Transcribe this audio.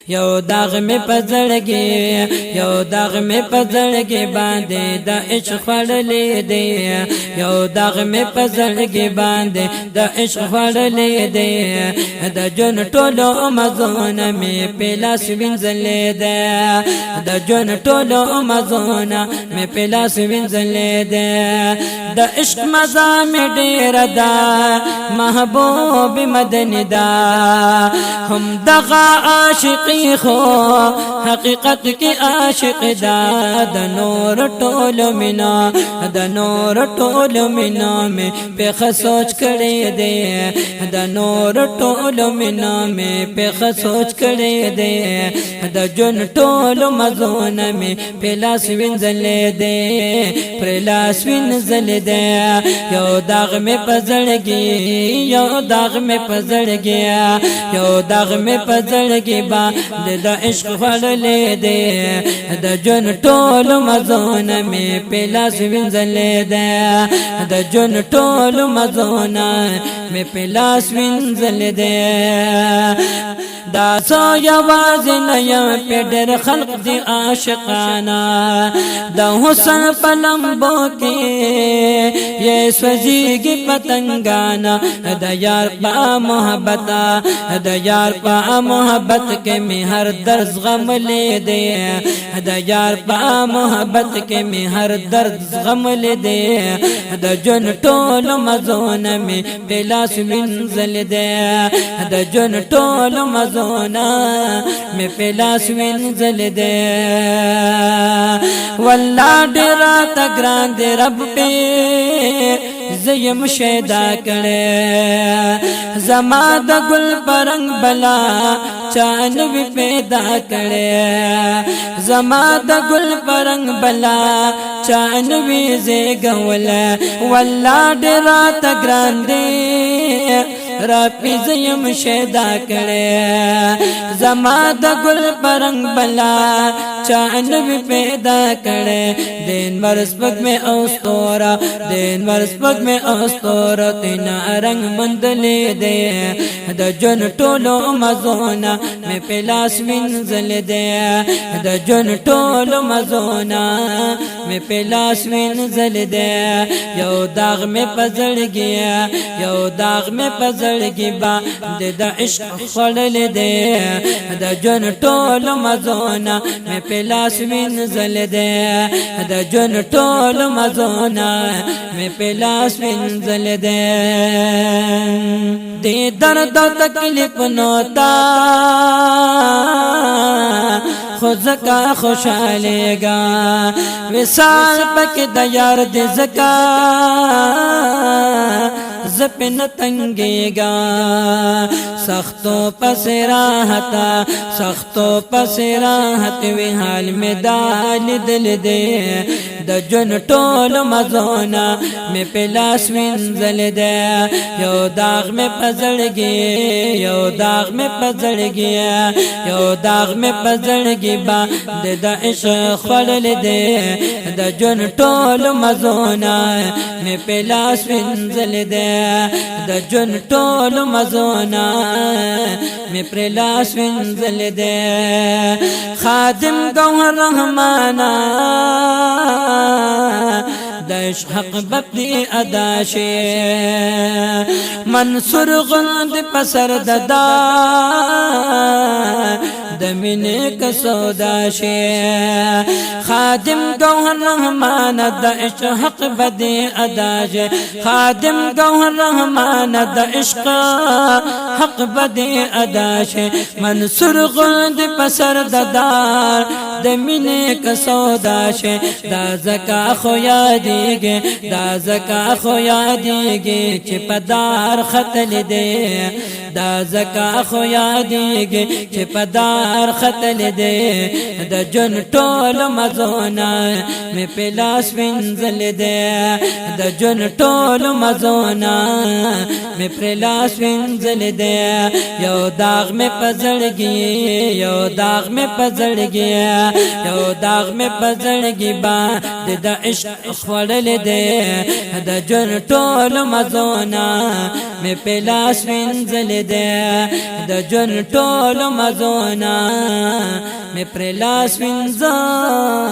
یو داغ می پزړګي یو داغ می پزړګي باندې د عشق خړلې دی یو داغ می پزړګي باندې د عشق خړلې دی د جون ټولو مزون می پلاس وینځلې دی د جون ټولو مزون می پلاس وینځلې دی د عشق مزه می ډیر دا محبوب مدنی دا هم دغه عاشق خو حقیقت کی عاشق دا د نور ټول مینا د نور ټول مینا میں په سوچ کړي دے د نور ټول مینا میں په سوچ کړي دے د جون ټول مزون میں په لاس وینځلې دے پر لاس وینځلې دے یو داغ میں پزړګي یو داغ میں پزړګي یو داغ میں پزړګي با د عشق خړلې دے د جون ټول مزون می پلاس وینځلې دے د جون ټول مزون می پلاس وینځلې دے دا سو یواز نه یم پډر خلق دی عاشقانا د حسن پلمبو کې یہ سوزیږي پتنګانا د یار په محبت د یار په محبت کې می ہر درد غم لے دے د یار په محبت کې می ہر درد غم لے دے د جون ټول مزون می پلاس وینځل دے د جون ټول مزون می پلاس وینځل دے والله ډیر تا ګران دے رب په زیم شیدا کړه زما د ګل پرنګ بلا چان بھی پیدا کړه زما د ګل پرنګ بلا چان بھی زیګول والله ډیر تا ګران دے را پی زیم شیدا کړه زما د ګل پرنګ بلا چان بھی پیدا کړه دین ورسپک میں اوستورا دین ورسپک میں اوستورا تینا رنگ مندلې دے د جون ټولو مزونا میں پلاس وینځل دے د جون ټولو مزونا میں پلاس وینځل دے یو داغ میں پزړګي یو داغ میں پزړګي با د عشق خړل دے د جون ټولو مزونا میں پلاس وینځل دے د جون ټول مزونا میں پلاس وینځل دے دے درد او تکلیف نوتا خود زکا خوشحالے گا وصال پک د یار دے زکا زپن تنگے گا سختوں پس راحتا سختوں پس راحت وی حال میں دال دل دے د جون ټول مزونا میں پلاس وینځل دے یو داغ میں پزړګي یو داغ میں پزړګي یو داغ میں پزړګي با د عشق خړل دے د جون ټول مزونا میں پلاس وینځل دے د جون ټول مزونا میں پلاس وینځل دے خادم گوهر رحمانا دش حق بپنی ادا شے منصور غند پسر ددا دمنے کا سودا شے خادم گوهر رحمان دش حق بدی ادا شے خادم گوهر رحمان دش حق بدی ادا شے منصور غند پسر ددا دمنے کا سودا شے دا زکا خو یادیږي دا زکا خو یادیږي چې پدار خطل دے دا زکا خو یادیږي چې پدار خطل دے د جون ټول مزونا میں پلاس وینځل دے د جون ټول مزونا میں پلاس وینځل دے یو داغ میں پزړګي یو داغ میں پزړګي یو داغ می پزړګي باندې د عشق خړلې دې د جن ټول مزونا می پلاس وینځلې دې د جن ټول مزونا می پلاس وینځلې